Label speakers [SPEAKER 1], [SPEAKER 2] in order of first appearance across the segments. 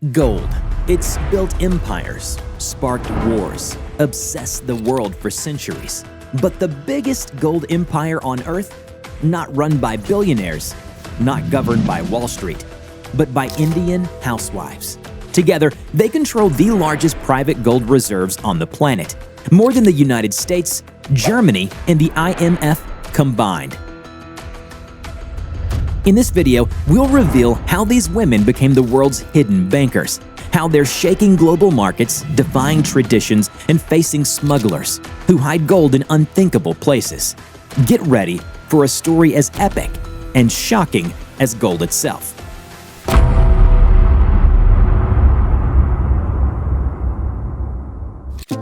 [SPEAKER 1] Gold. It's built empires, sparked wars, obsessed the world for centuries. But the biggest gold empire on Earth? Not run by billionaires, not governed by Wall Street, but by Indian housewives. Together, they control the largest private gold reserves on the planet, more than the United States, Germany, and the IMF combined. In this video, we'll reveal how these women became the world's hidden bankers, how they're shaking global markets, defying traditions, and facing smugglers who hide gold in unthinkable places. Get ready for a story as epic and shocking as gold itself.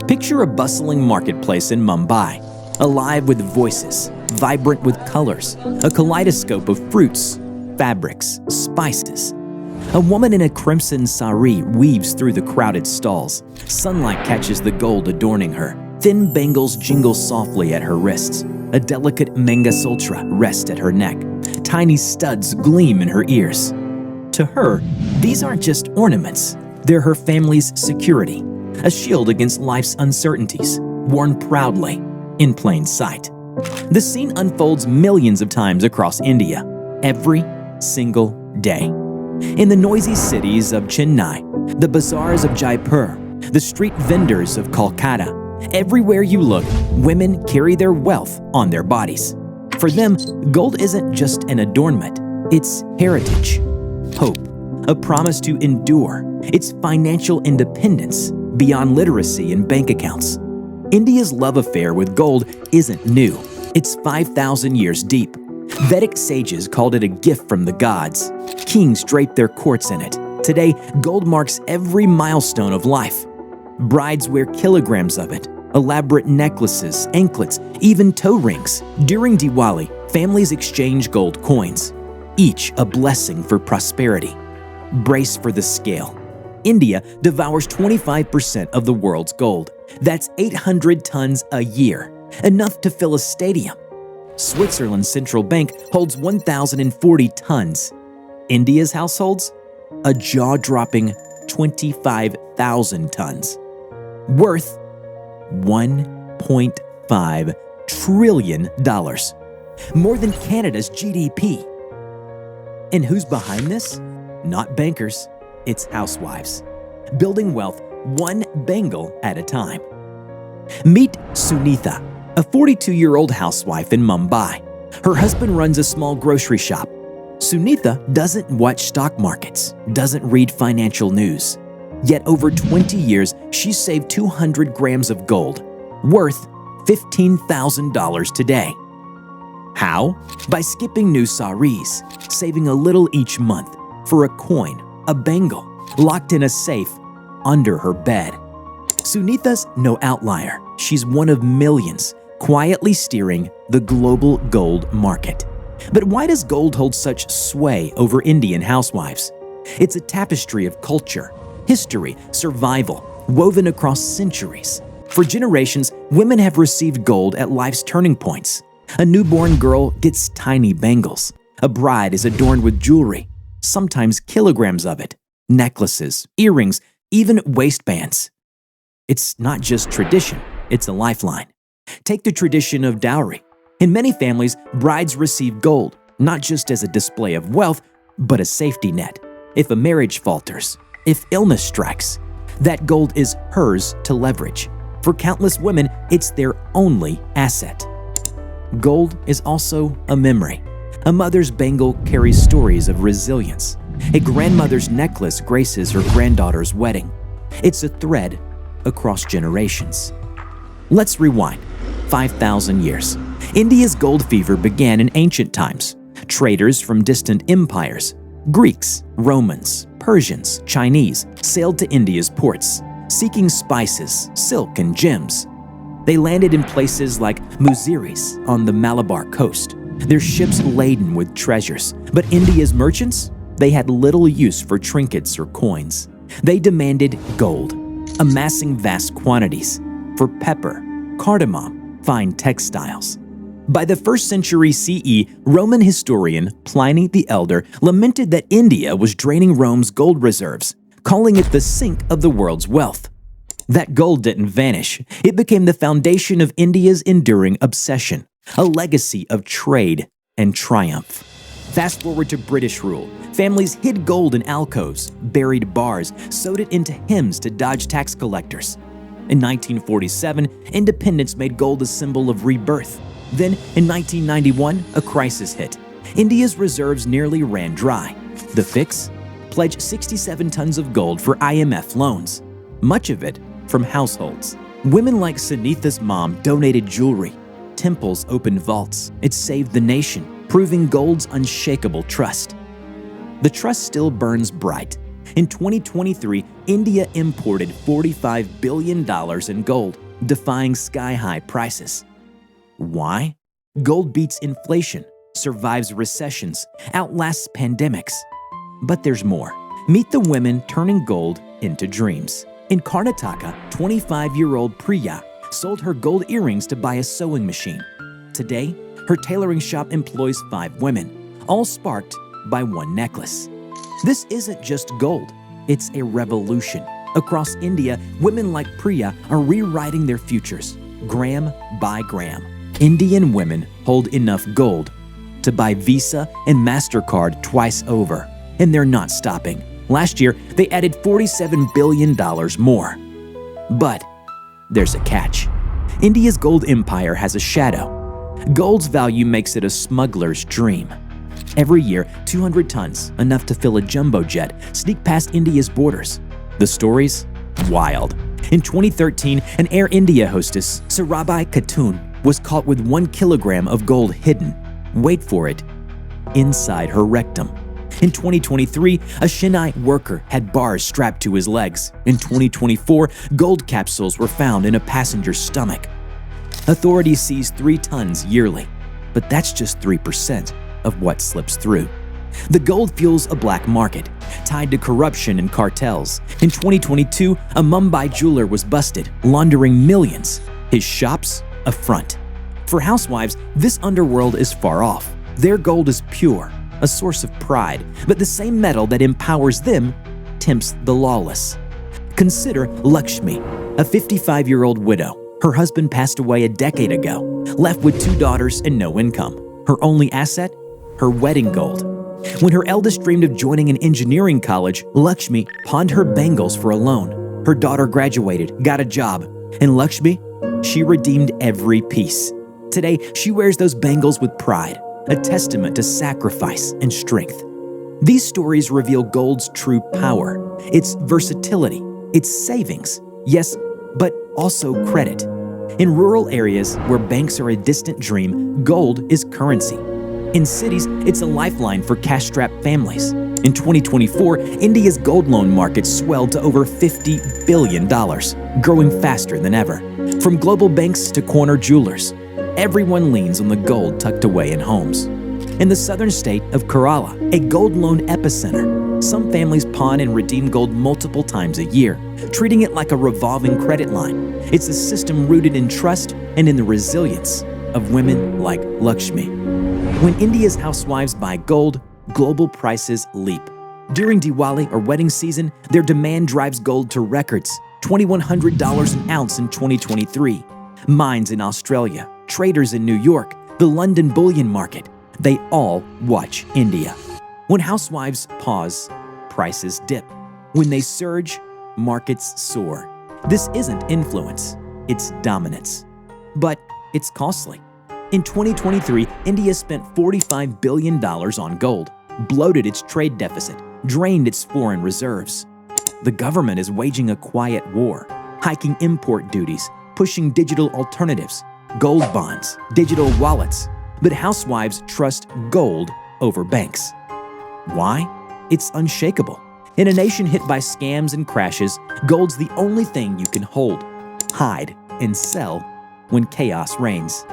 [SPEAKER 1] Picture a bustling marketplace in Mumbai, alive with voices, vibrant with colors, a kaleidoscope of fruits, fabrics, spices. A woman in a crimson sari weaves through the crowded stalls. Sunlight catches the gold adorning her. Thin bangles jingle softly at her wrists. A delicate Mangasultra rests at her neck. Tiny studs gleam in her ears. To her, these aren't just ornaments. They're her family's security, a shield against life's uncertainties, worn proudly, in plain sight. The scene unfolds millions of times across India, every single day. In the noisy cities of Chennai, the bazaars of Jaipur, the street vendors of Kolkata, everywhere you look, women carry their wealth on their bodies. For them, gold isn't just an adornment, it's heritage, hope, a promise to endure. It's financial independence beyond literacy and bank accounts. India's love affair with gold isn't new. It's 5,000 years deep. Vedic sages called it a gift from the gods. Kings draped their courts in it. Today, gold marks every milestone of life. Brides wear kilograms of it, elaborate necklaces, anklets, even toe rings. During Diwali, families exchange gold coins, each a blessing for prosperity. Brace for the scale. India devours 25% of the world's gold. That's 800 tons a year, enough to fill a stadium. Switzerland's central bank holds 1,040 tons. India's households? A jaw-dropping 25,000 tons. Worth $1.5 trillion. More than Canada's GDP. And who's behind this? Not bankers. It's housewives, building wealth one bangle at a time. Meet Sunitha, a 42-year-old housewife in Mumbai. Her husband runs a small grocery shop. Sunitha doesn't watch stock markets, doesn't read financial news. Yet over 20 years, she's saved 200 grams of gold, worth $15,000 today. How? By skipping new saris, saving a little each month for a coin, a bangle, locked in a safe under her bed. Sunitha's no outlier. She's one of millions, quietly steering the global gold market. But why does gold hold such sway over Indian housewives? It's a tapestry of culture, history, survival, woven across centuries. For generations, women have received gold at life's turning points. A newborn girl gets tiny bangles. A bride is adorned with jewelry, sometimes kilograms of it, necklaces, earrings, even waistbands. It's not just tradition, it's a lifeline. Take the tradition of dowry. In many families, brides receive gold, not just as a display of wealth, but a safety net. If a marriage falters, if illness strikes, that gold is hers to leverage. For countless women, it's their only asset. Gold is also a memory. A mother's bangle carries stories of resilience. A grandmother's necklace graces her granddaughter's wedding. It's a thread across generations. Let's rewind 5,000 years. India's gold fever began in ancient times. Traders from distant empires, Greeks, Romans, Persians, Chinese, sailed to India's ports, seeking spices, silk, and gems. They landed in places like Muziris on the Malabar coast, their ships laden with treasures. But India's merchants? They had little use for trinkets or coins. They demanded gold, amassing vast quantities for pepper, cardamom, fine textiles. By the 1st century CE, Roman historian Pliny the Elder lamented that India was draining Rome's gold reserves, calling it the sink of the world's wealth. That gold didn't vanish. It became the foundation of India's enduring obsession, a legacy of trade and triumph. Fast forward to British rule. Families hid gold in alcoves, buried bars, sewed it into hymns to dodge tax collectors. In 1947, independence made gold a symbol of rebirth. Then, in 1991, a crisis hit. India's reserves nearly ran dry. The fix? Pledge 67 tons of gold for IMF loans, much of it from households. Women like Sunitha's mom donated jewelry. Temples opened vaults. It saved the nation, proving gold's unshakable trust. The trust still burns bright. In 2023, India imported $45 billion in gold, defying sky-high prices. Why? Gold beats inflation, survives recessions, outlasts pandemics. But there's more. Meet the women turning gold into dreams. In Karnataka, 25-year-old Priya sold her gold earrings to buy a sewing machine. Today, her tailoring shop employs 5 women, all sparked by one necklace. This isn't just gold, it's a revolution. Across India, women like Priya are rewriting their futures, gram by gram. Indian women hold enough gold to buy Visa and MasterCard twice over, and they're not stopping. Last year, they added $47 billion more. But there's a catch. India's gold empire has a shadow. Gold's value makes it a smuggler's dream. Every year, 200 tons, enough to fill a jumbo jet, sneak past India's borders. The stories? Wild. In 2013, an Air India hostess, Sarabhai Khatun, was caught with 1 kilogram of gold hidden. Wait for it. Inside her rectum. In 2023, a Chennai worker had bars strapped to his legs. In 2024, gold capsules were found in a passenger's stomach. Authorities seize 3 tons yearly, but that's just 3% of what slips through. The gold fuels a black market, tied to corruption and cartels. In 2022, a Mumbai jeweler was busted, laundering millions. His shops, a front. For housewives, this underworld is far off. Their gold is pure, a source of pride, but the same metal that empowers them tempts the lawless. Consider Lakshmi, a 55-year-old widow. Her husband passed away a decade ago, left with 2 daughters and no income. Her only asset? Her wedding gold. When her eldest dreamed of joining an engineering college, Lakshmi pawned her bangles for a loan. Her daughter graduated, got a job, and Lakshmi, she redeemed every piece. Today, she wears those bangles with pride, a testament to sacrifice and strength. These stories reveal gold's true power, its versatility, its savings, yes, but also credit. In rural areas where banks are a distant dream, gold is currency. In cities, it's a lifeline for cash-strapped families. In 2024, India's gold loan market swelled to over $50 billion, growing faster than ever. From global banks to corner jewelers, everyone leans on the gold tucked away in homes. In the southern state of Kerala, a gold loan epicenter, some families pawn and redeem gold multiple times a year, treating it like a revolving credit line. It's a system rooted in trust and in the resilience of women like Lakshmi. When India's housewives buy gold, global prices leap. During Diwali or wedding season, their demand drives gold to records, $2,100 an ounce in 2023. Mines in Australia, traders in New York, the London bullion market, they all watch India. When housewives pause, prices dip. When they surge, markets soar. This isn't influence, it's dominance. But it's costly. In 2023, India spent $45 billion on gold, bloated its trade deficit, drained its foreign reserves. The government is waging a quiet war, hiking import duties, pushing digital alternatives, gold bonds, digital wallets. But housewives trust gold over banks. Why? It's unshakable. In a nation hit by scams and crashes, gold's the only thing you can hold, hide, and sell when chaos reigns.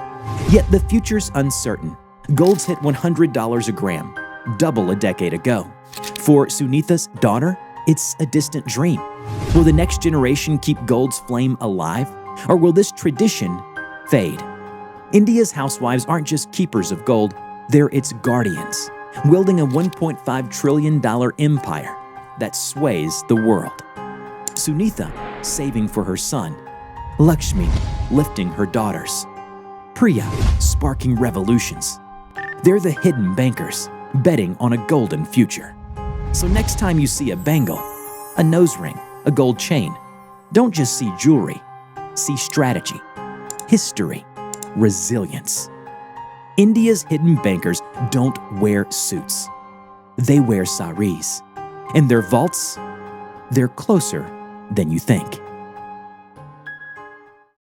[SPEAKER 1] Yet the future's uncertain. Gold's hit $100 a gram, double a decade ago. For Sunitha's daughter, it's a distant dream. Will the next generation keep gold's flame alive, or will this tradition fade? India's housewives aren't just keepers of gold, they're its guardians, wielding a $1.5 trillion empire. that sways the world. Sunitha, saving for her son. Lakshmi, lifting her daughters. Priya, sparking revolutions. They're the hidden bankers, betting on a golden future. So next time you see a bangle, a nose ring, a gold chain, don't just see jewelry. See strategy, history, resilience. India's hidden bankers don't wear suits. They wear saris. And their vaults, they're closer than you think.